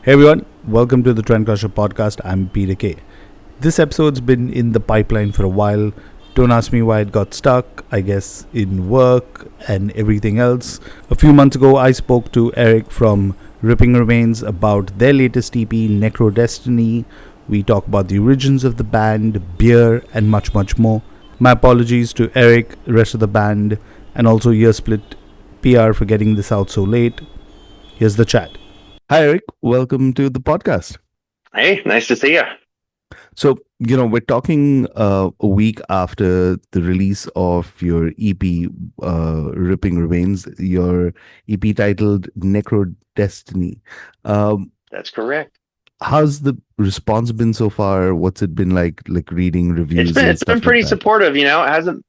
Hey everyone, welcome to the Trendcrusher podcast. I'm Peter K. This episode's been in the pipeline for a while. Don't ask me why it got stuck, I guess in work and everything else. A few months ago, I spoke to Eric from Dripping Remains about their latest EP, Necro Destiny. We talk about the origins of the band, beer, and much, much more. My apologies to Eric, the rest of the band, and also Year Split PR for getting this out so late. Here's the chat. Hi, Eric. Welcome to the podcast. Hey, nice to see you. So, we're talking a week after the release of your EP, Ripping Remains, your EP titled Necro Destiny. That's correct. How's the response been so far? What's it been like reading It's reviews been and it's been stuff like pretty that? supportive, It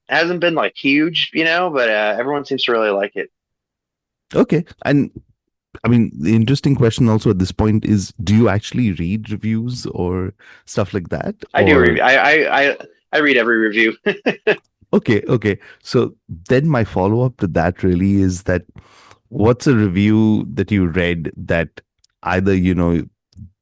hasn't been like huge, but everyone seems to really like it. Okay. And I mean, the interesting question also at this point is, do you actually read reviews or stuff like that? I do Or review. I read every review. okay. So then my follow-up to that really is that what's a review that you read that either,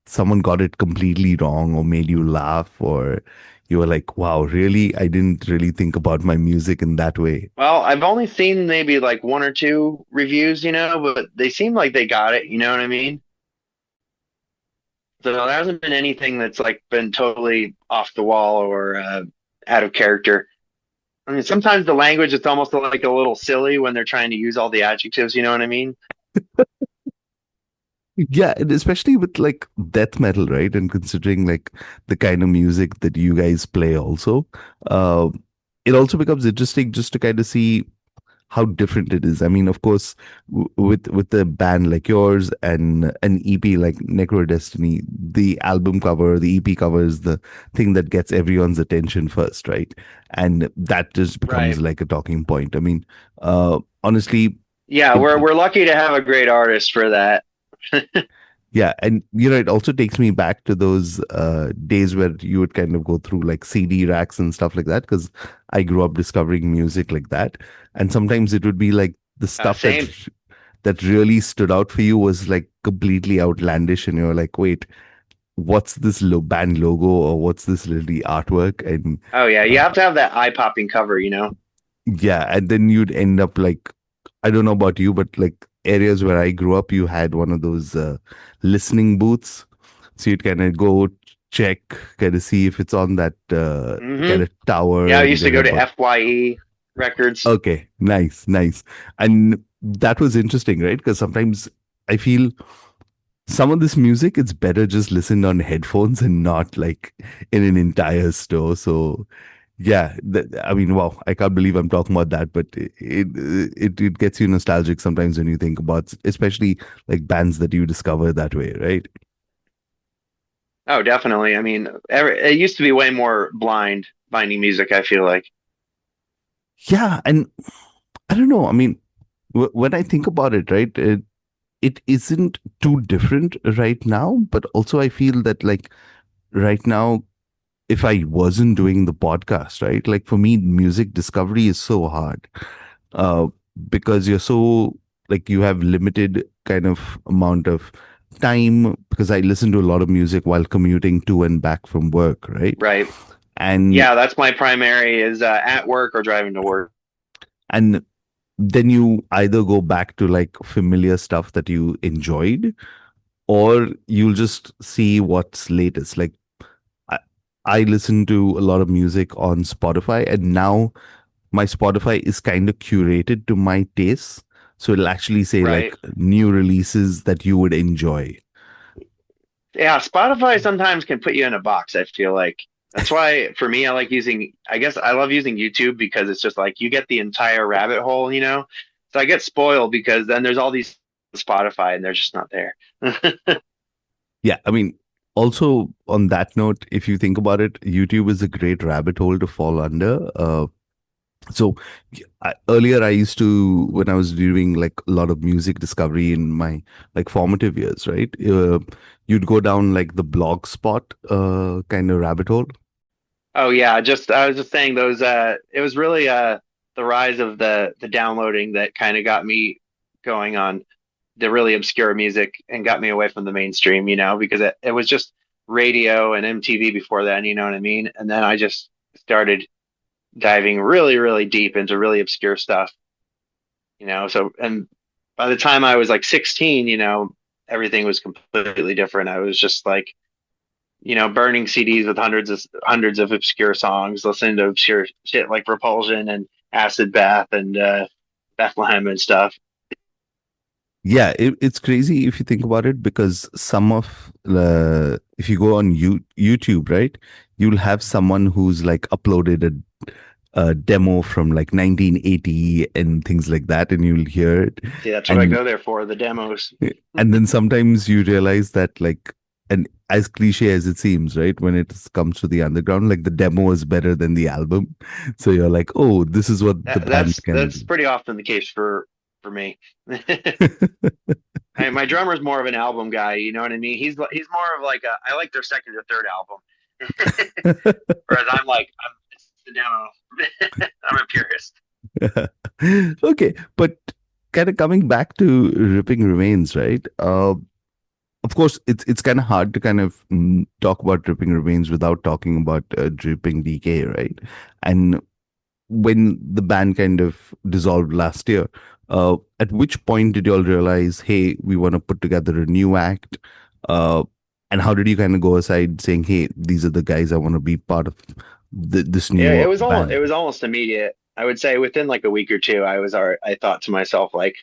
someone got it completely wrong or made you laugh or you were like, wow, really? I didn't really think about my music in that way. Well, I've only seen maybe like one or two reviews, but they seem like they got it. You know what I mean? So there hasn't been anything that's like been totally off the wall or out of character. I mean, sometimes the language it's almost like a little silly when they're trying to use all the adjectives. You know what I mean? Yeah, and especially with like death metal, right? And considering like the kind of music that you guys play also, uh, it also becomes interesting just to kind of see how different it is. I mean, of course, with a band like yours and an EP like Necro Destiny, the album cover, the EP cover is the thing that gets everyone's attention first, right? And that just becomes Right. like a talking point. I mean, honestly, Yeah, it, we're lucky to have a great artist for that. yeah, and it also takes me back to those days where you would kind of go through like CD racks and stuff like that because I grew up discovering music like that, and sometimes it would be like the stuff Same. that really stood out for you was like completely outlandish, and you're like, wait, what's this band logo or what's this literally artwork? And Oh yeah, you uh, have to have that eye-popping cover. yeah, and then you'd end up like, I don't know about you, but like areas where I grew up, you had one of those listening booths. So you'd kind of go check, kind of see if it's on that kind Hmm. of tower Yeah, I and used to then go to about, FYE records. okay, nice. And that was interesting, right? Because sometimes I feel some of this music, it's better just listened on headphones and not like in an entire store. So yeah, I mean, wow, I can't believe I'm talking about that, but it gets you nostalgic sometimes when you think about, especially like bands that you discover that way, right? Oh, definitely. I mean, it used to be way more blind finding music, I feel like. Yeah, and I don't know. I mean, when I think about it, right, it isn't too different right now, but also I feel that like right now, if I wasn't doing the podcast, right, like for me, music discovery is so hard. uh, because you're so like you have limited kind of amount of time because I listen to a lot of music while commuting to and back from work, right? Right. And Yeah, that's my primary is at work or driving to work. and then you either go back to like familiar stuff that you enjoyed or you'll just see what's latest. Like I, I listen to a lot of music on Spotify and now my Spotify is kind of curated to my tastes. So it'll actually say like Right. new releases that you would enjoy. Yeah, Spotify sometimes can put you in a box, I feel like. That's why for me I guess I love using YouTube because it's just like you get the entire rabbit hole. So I get spoiled because then there's all these Spotify and they're just not there. Yeah, I mean, also on that note, if you think about it, YouTube is a great rabbit hole to fall under. So earlier I used to, when I was doing like a lot of music discovery in my like formative years, right? You'd go down like the blog spot kind of rabbit hole. Oh yeah, just I was just saying those it was really the rise of the downloading that kind of got me going on the really obscure music and got me away from the mainstream, because it was just radio and MTV before then, you know what I mean? And then I just started diving really, really deep into really obscure stuff, So, and by the time I was like 16, everything was completely different. I was just like, burning CDs with hundreds of obscure songs, listening to obscure shit like Repulsion and Acid Bath and Bethlehem and stuff. Yeah, it's crazy if you think about it, because some of the, if you go on YouTube, right, you'll have someone who's like uploaded a demo from like 1980 and things like that, and you'll hear it. See, that's what I And go there for, the demos. and then sometimes you realize that, like, and as cliche as it seems, right, when it comes to the underground, like the demo is better than the album. So you're like, oh, this is what the That, band that's can that's do. pretty often the case for me. My drummer's more of an album guy, you know what I mean? He's more of like I like their second or third album. Whereas I'm it's the demo. I'm a purist. Okay, but kind of coming back to Ripping Remains, right? Of course, it's kind of hard to kind of talk about Dripping Remains without talking about Dripping Decay, right? And when the band kind of dissolved last year, at which point did you all realize, hey, we want to put together a new act? Uh, and how did you kind of go aside saying, hey, these are the guys I want to be part of this Yeah, new it band? was almost immediate. I would say within like a week or two, I thought to myself like,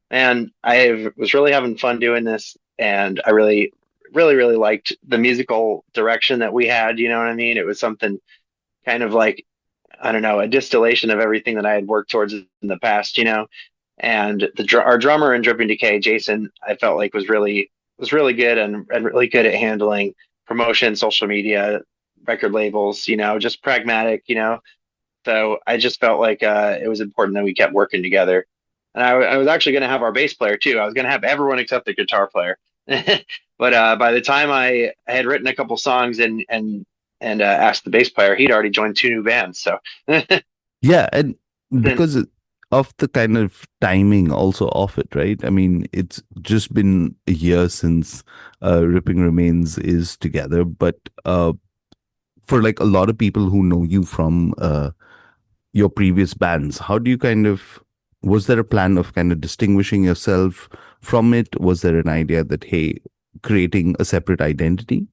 man, was really having fun doing this, and I really, really, really liked the musical direction that we had. You know what I mean? It was something kind of like, I don't know, a distillation of everything that I had worked towards in the past. And our drummer in Dripping Decay, Jason, I felt like was really good and really good at handling promotion, social media, record labels. Just pragmatic. So I just felt like it was important that we kept working together. And I was actually going to have our bass player too. I was going to have everyone except the guitar player. But by the time I had written a couple songs and asked the bass player, he'd already joined two new bands. So Yeah, and then, because of the kind of timing also of it, right? I mean, it's just been a year since Ripping Remains is together, but for like a lot of people who know you from your previous bands, how do you kind of, was there a plan of kind of distinguishing yourself from it? Was there an idea that, hey, creating a separate identity?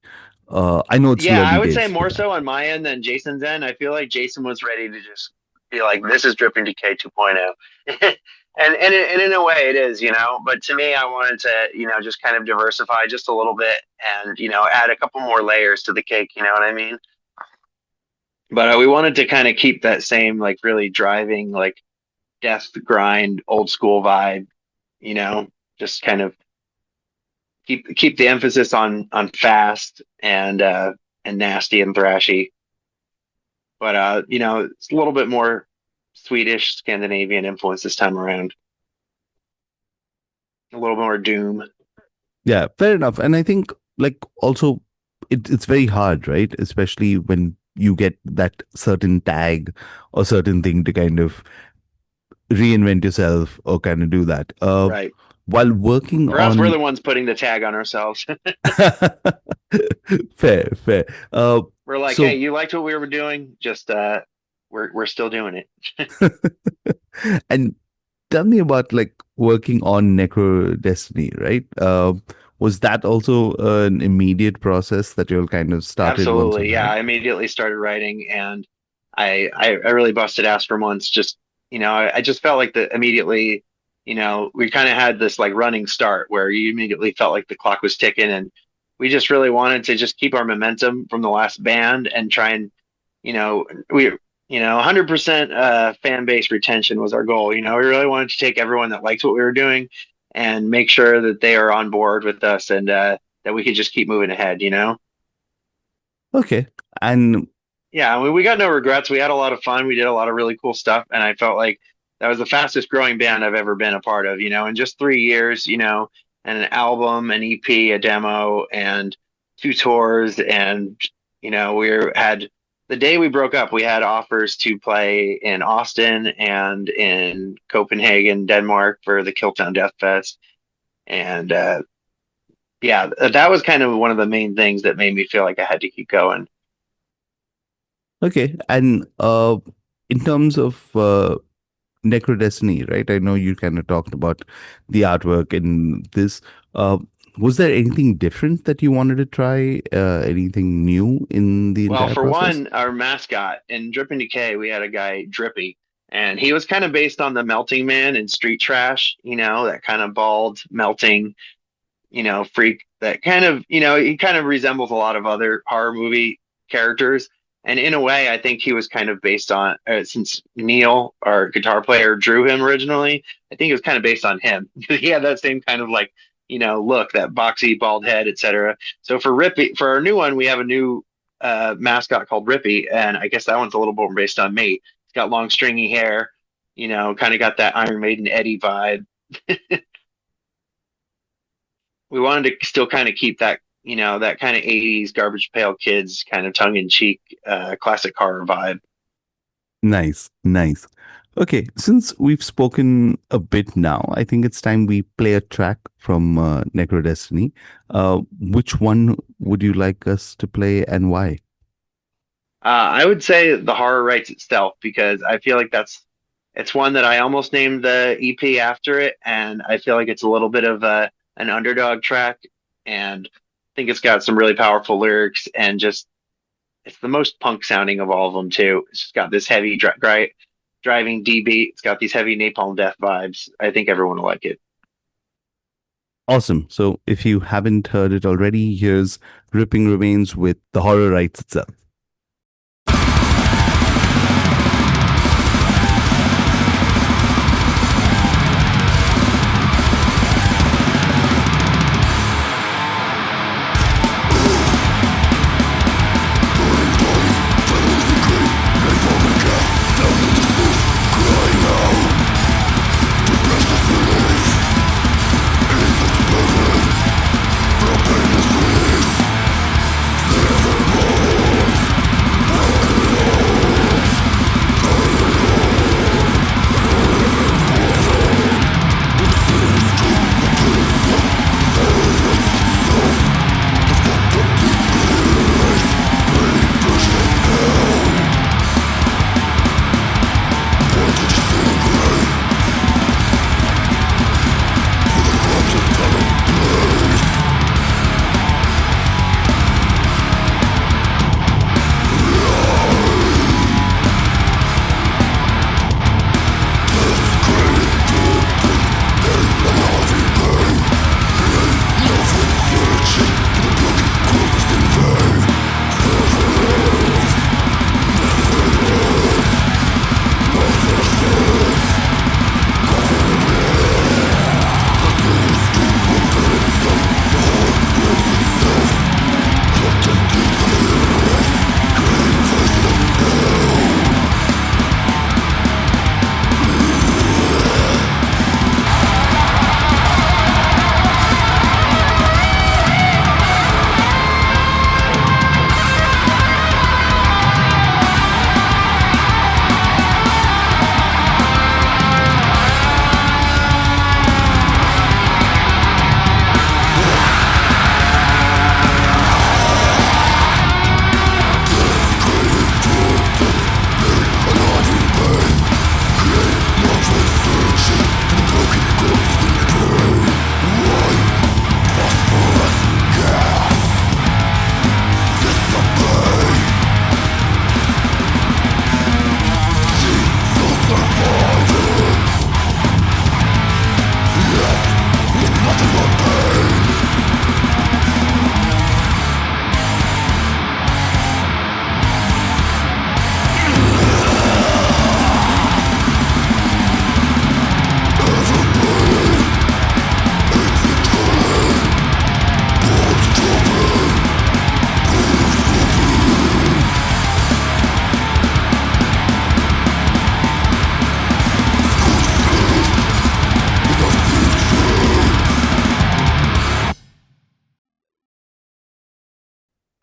I know it's still yeah, I early would say days for more that. so on my end than Jason's end. I feel like Jason was ready to just be like, "This is Dripping Decay 2.0," and in a way it is. But to me, I wanted to just kind of diversify just a little bit and add a couple more layers to the cake. You know what I mean? But we wanted to kind of keep that same like really driving like death grind old school vibe. You know, just kind of keep the emphasis on fast and nasty and thrashy. But it's a little bit more Swedish Scandinavian influence this time around. A little more doom. Yeah, fair enough. And I think, like, also it's very hard, right? Especially when you get that certain tag or certain thing to kind of reinvent yourself or kind of do that. Right. While working For us, we're on the ones putting the tag on ourselves. fair, fair. We're like, hey, So you liked what we were doing? Just we're still doing it. and tell me about like working on Necro Destiny, right? Was that also an immediate process that you all kind of started once you Absolutely. Yeah, had? I immediately started writing and I really busted ass for months. Just, I just felt like the immediately, we kind of had this like running start where you immediately felt like the clock was ticking and we just really wanted to just keep our momentum from the last band and try and, we, 100% fan base retention was our goal. We really wanted to take everyone that likes what we were doing and make sure that they are on board with us and that we could just keep moving ahead. Okay. And Yeah, I mean, we got no regrets. We had a lot of fun. We did a lot of really cool stuff, and I felt like that was the fastest growing band I've ever been a part of. In just 3 years, and an album, an EP, a demo, and two tours, and had the day we broke up, we had offers to play in Austin and in Copenhagen, Denmark for the Killtown Death Fest. And yeah, that was kind of one of the main things that made me feel like I had to keep going. Okay. And in terms of Necro Destiny, right? I know you kind of talked about the artwork and this. Uh, was there anything different that you wanted to try? Anything new in the Well, entire for process? one, our mascot in Dripping Decay, we had a guy Drippy, and he was kind of based on the Melting Man in Street Trash. That kind of bald, melting, freak. That kind of, he kind of resembles a lot of other horror movie characters. And in a way, I think he was kind of based on, since Neil, our guitar player, drew him originally. I think it was kind of based on him. He had that same kind of like, look, that boxy bald head, etc. So for Rippy, for our new one, we have a new mascot called Rippy, and I guess that one's a little more based on me. He's got long, stringy hair, kind of got that Iron Maiden Eddie vibe. We wanted to still kind of keep that, that kind of 80s Garbage Pail Kids kind of tongue in cheek classic horror vibe. Nice, nice. Okay, since we've spoken a bit now, I think it's time we play a track from Necro Destiny. Which one would you like us to play and why? I would say the horror writes itself because I feel like it's one that I almost named the EP after it, and I feel like it's a little bit of an underdog track, and I think it's got some really powerful lyrics and just it's the most punk sounding of all of them too. It's just got this heavy driving D beat. It's got these heavy Napalm Death vibes. I think everyone will like it. Awesome. So if you haven't heard it already, here's Ripping Remains with The Horror Writes Itself.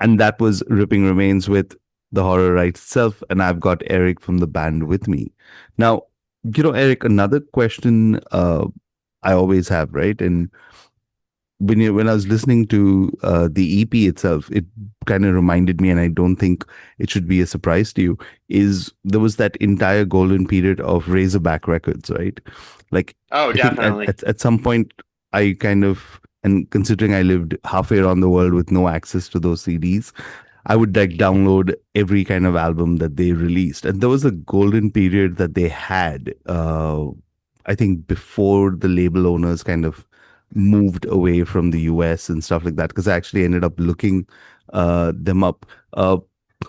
And that was Ripping Remains with The Horror Writes Itself. And I've got Eric from the band with me. Now, Eric, another question I always have, right? And when I was listening to the EP itself, it kind of reminded me, and I don't think it should be a surprise to you, is there was that entire golden period of Razorback Records, right? Like, Oh, I think definitely. at some point, I kind of, and considering I lived halfway around the world with no access to those CDs, I would like download every kind of album that they released. And there was a golden period that they had, I think before the label owners kind of moved away from the US and stuff like that, because I actually ended up looking them up.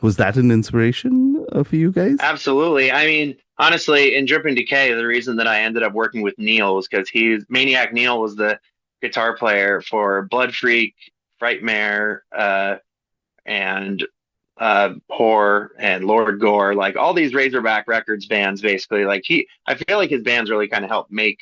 Was that an inspiration for you guys? Absolutely. I mean, honestly, in Dripping Decay, the reason that I ended up working with Neil was because Maniac Neil was the guitar player for Blood Freak, Frightmare, and Horror and Lord Gore, like all these Razorback Records bands, basically. I feel like his bands really kind of helped make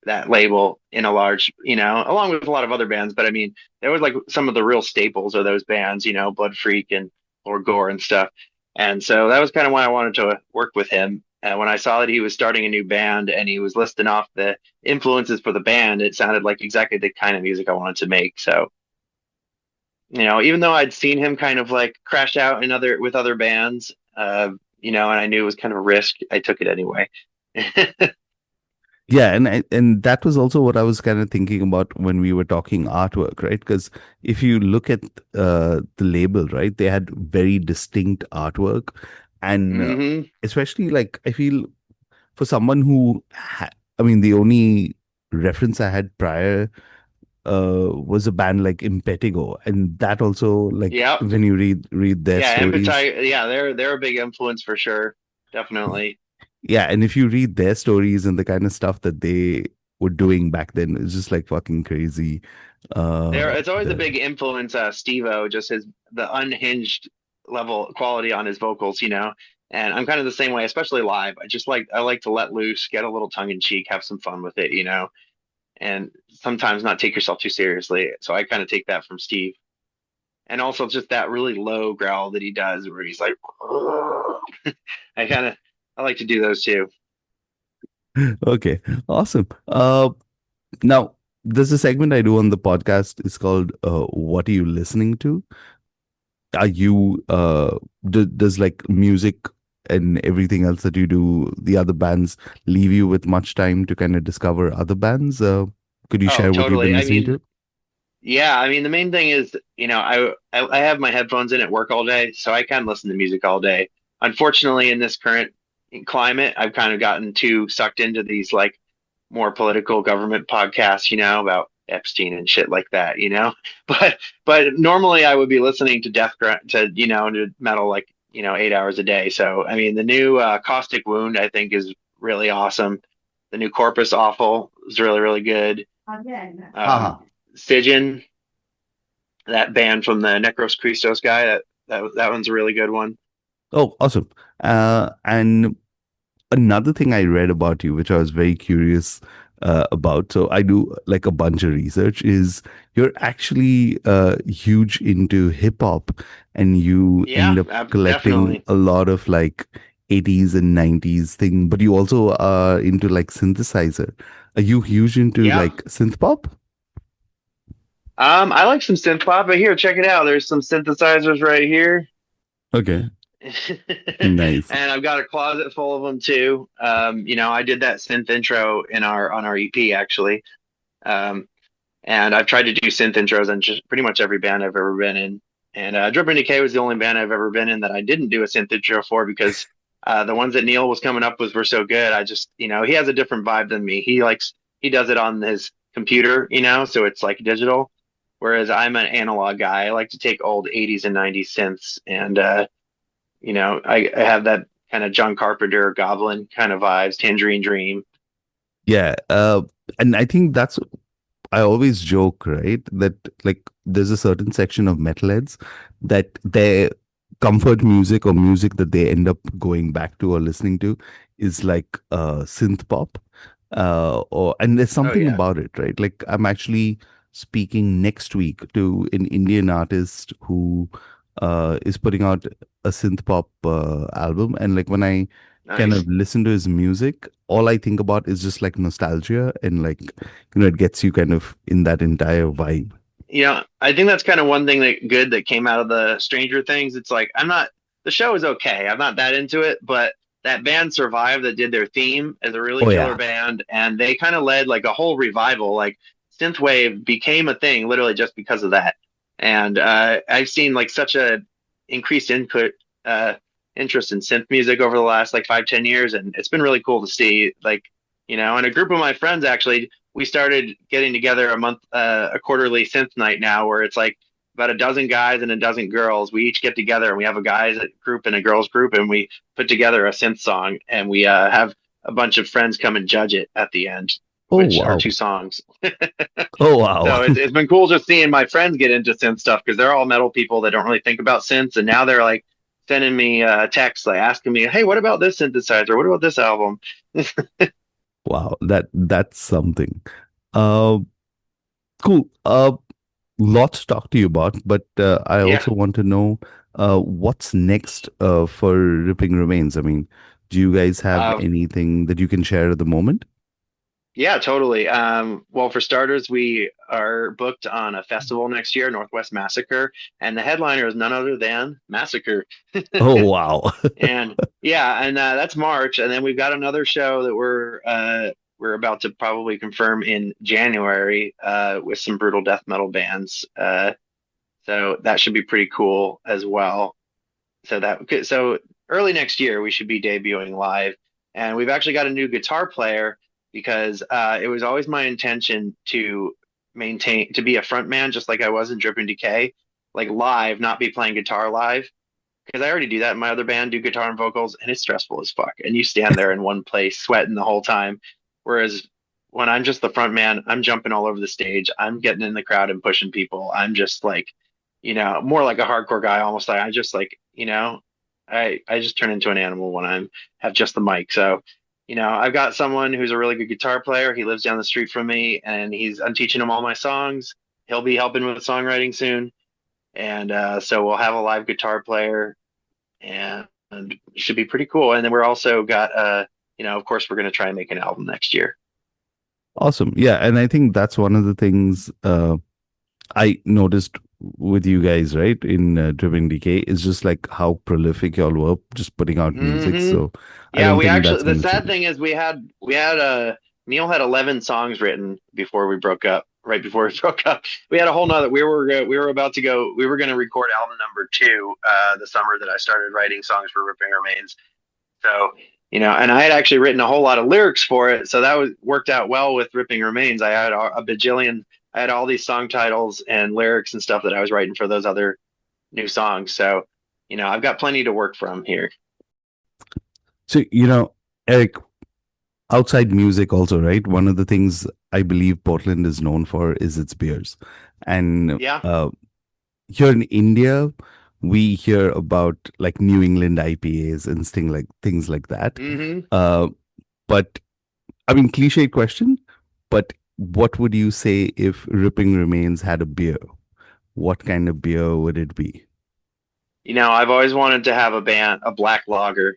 that label in a large, along with a lot of other bands. But I mean, there was like some of the real staples of those bands, Blood Freak and Lord Gore and stuff. And so that was kind of why I wanted to work with him. And when I saw that he was starting a new band and he was listing off the influences for the band, it sounded like exactly the kind of music I wanted to make. So, even though I'd seen him kind of like crash out with other bands, and I knew it was kind of a risk, I took it anyway. Yeah, and that was also what I was kind of thinking about when we were talking artwork, right? Because if you look at the label, right, they had very distinct artwork, and hmm especially like I feel for someone who, I mean, the only reference I had prior was a band like Impetigo, and that also like Yep. when you read their Yeah, stories, Empathy. Yeah, they're a big influence for sure. Definitely. yeah, and if you read their stories and the kind of stuff that they were doing back then, it's just like fucking crazy. It's always a The big influence, Steve-O, just the unhinged level quality on his vocals. And I'm kind of the same way, especially live. I like to let loose, get a little tongue in cheek, have some fun with it, and sometimes not take yourself too seriously. So I kind of take that from Steve. And also just that really low growl that he does where he's like I kind of I like to do those too. okay, awesome. Now there's a segment I do on the podcast. It's called "What Are You Listening to?" Are you does like music and everything else that you do, the other bands leave you with much time to kind of discover other bands? Could you Oh, share what you've totally. been I listening mean, to? yeah, I mean the main thing is, I have my headphones in at work all day, so I can listen to music all day. Unfortunately, in this current climate, I've kind of gotten too sucked into these like more political government podcasts, about Epstein and shit like that. But normally I would be listening to to metal like 8 hours a day. So I mean the new Caustic Wound I think is really awesome. The new Corpus Awful is really really good. Um, Haha. Sigyn, that band from the Necros Christos guy, that one's a really good one. Oh, awesome. And another thing I read about you, which I was very curious about, so I do like a bunch of research, is you're actually huge into hip hop and you end Yeah, up collecting definitely. a lot of like 80s and 90s thing, but you also are into like synthesizer. Are you huge into Yeah. like synth pop? I like some synth pop, but here, check it out. There's some synthesizers right here. Okay, And nice. I've got a closet full of them too. I did that synth intro on our EP actually. Um, and I've tried to do synth intros on just pretty much every band I've ever been in. And Dripping Decay was the only band I've ever been in that I didn't do a synth intro for because the ones that Neil was coming up with were so good. I just, he has a different vibe than me. He does it on his computer, so it's like digital. Whereas I'm an analog guy. I like to take old 80s and 90s synths and I have that kind of John Carpenter Goblin kind of vibes, Tangerine Dream. Yeah, and I think that's I always joke, right, that like there's a certain section of metalheads that their comfort music or music that they end up going back to or listening to is like synth pop. Or and there's Oh something yeah. about it, right? Like I'm actually speaking next week to an Indian artist who is putting out a synth pop album, and like when I kind Nice. of listen to his music, all I think about is just like nostalgia and like, it gets you kind of in that entire vibe. I think that's kind of one thing that came out of the Stranger Things. It's like the show is okay. I'm not that into it, but that band Survive that did their theme is a really Oh killer yeah. band, and they kind of led like a whole revival. Like synthwave became a thing literally just because of that. And I've seen like such a increased input uh, interest in synth music over the last like 5-10 years, and it's been really cool to see. Like and a group of my friends actually we started getting together a quarterly synth night now, where it's like about a dozen guys and a dozen girls. We each get together and we have a guys group and a girls group, and we put together a synth song, and we have a bunch of friends come and judge it at the end, Oh which are wow. 2 songs. Oh wow. So it's been cool just seeing my friends get into synth stuff, because they're all metal people that don't really think about synths, and now they're like sending me texts, like asking me, "Hey, what about this synthesizer? What about this album?" Wow. That's something. Uh, cool. Lot to talk to you about, but I Yeah. also want to know what's next for Ripping Remains. I mean, do you guys have Uh, anything that you can share at the moment? Yeah, totally. Well, for starters, we are booked on a festival next year, Northwest Massacre, and the headliner is none other than Massacre. Oh wow. And yeah, and that's March, and then we've got another show that we're about to probably confirm in January with some brutal death metal bands. So that should be pretty cool as well. So early next year we should be debuting live, and we've actually got a new guitar player, because it was always my intention to be a front man, just like I was in Dripping Decay, like live, not be playing guitar live, because I already do that in my other band, do guitar and vocals, and it's stressful as fuck, and you stand there in one place sweating the whole time. Whereas when I'm just the front man, I'm jumping all over the stage, I'm getting in the crowd and pushing people, I'm just like more like a hardcore guy almost. Like I just like, I just turn into an animal when I'm have just the mic. So, I've got someone who's a really good guitar player. He lives down the street from me, and I'm teaching him all my songs. He'll be helping with songwriting soon. And so we'll have a live guitar player, and it should be pretty cool. And then we're also got of course we're going to try and make an album next year. Awesome. Yeah, and I think that's one of the things I noticed with you guys, right, in Dripping Decay, is just like how prolific y'all were just putting out music. Hmm. So I Yeah, don't we think that's actually, the going to sad change. thing is Neil had 11 songs written before we broke up. Right before we broke up, we had a whole nother. We were about to go. We were going to record album number 2 the summer that I started writing songs for Ripping Remains. So and I had actually written a whole lot of lyrics for it, so that was worked out well with Ripping Remains. I had a bajillion. I had all these song titles and lyrics and stuff that I was writing for those other new songs. So I've got plenty to work from here. So, Eric, outside music also, right? One of the things I believe Portland is known for is its beers. And Yeah. here in India, we hear about like New England IPAs and things like that. Hmm. But I mean, cliche question, but what would you say if Ripping Remains had a beer? What kind of beer would it be? I've always wanted to have a black lager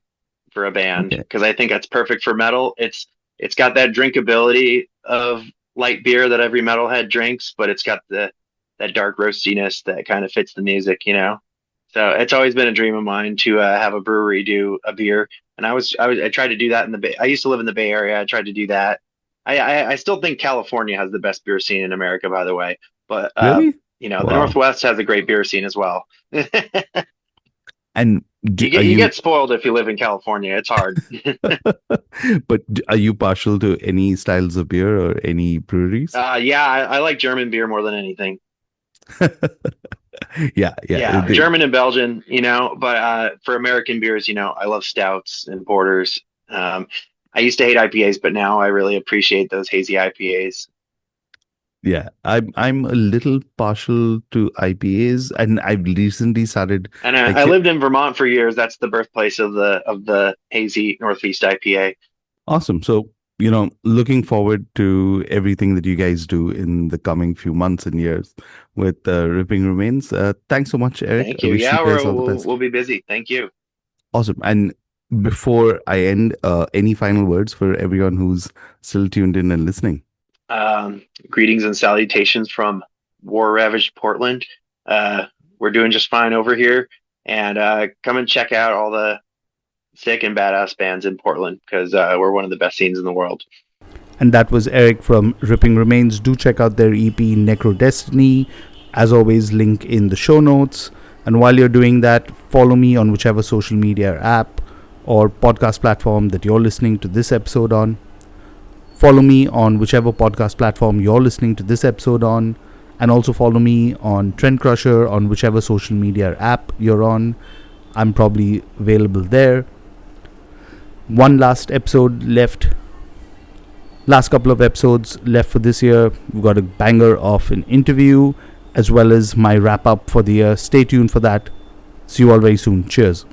for a band, Okay. because I think that's perfect for metal. It's got that drinkability of light beer that every metalhead drinks, but it's got that dark roastiness that kind of fits the music. So it's always been a dream of mine to have a brewery do a beer, and I tried to do that in the Bay. I used to live in the Bay Area. I tried to do that. I still think California has the best beer scene in America, by the way. But Really? the Wow. Northwest has a great beer scene as well. And are You you, get spoiled if you live in California. It's hard. but are you partial to any styles of beer or any breweries? Yeah, I like German beer more than anything. Yeah, yeah. Yeah, German and Belgian. But for American beers, I love stouts and porters. I used to hate IPAs, but now I really appreciate those hazy IPAs. Yeah, I'm a little partial to IPAs, and I've recently started And like I lived in Vermont for years. That's the birthplace of the hazy Northeast IPA. awesome. So, looking forward to everything that you guys do in the coming few months and years with Ripping Remains. Thanks so much, Eric. Thank I you. wish you Yeah, guys all the we'll best. be busy. Thank you. Awesome. And before I end, any final words for everyone who's still tuned in and listening? Greetings and salutations from war-ravaged Portland. We're doing just fine over here, and come and check out all the sick and badass bands in Portland, because we're one of the best scenes in the world. And that was Eric from Dripping Remains. Do check out their EP Necro Destiny. As always, link in the show notes. And while you're doing that, follow me on whichever social media app or podcast platform that you're listening to this episode on. Follow me on whichever podcast platform you're listening to this episode on. And also follow me on Trendcrusher on whichever social media app you're on. I'm probably available there. One last episode left. Last couple of episodes left for this year. We've got a banger of an interview as well as my wrap up for the year. Stay tuned for that. See you all very soon. Cheers.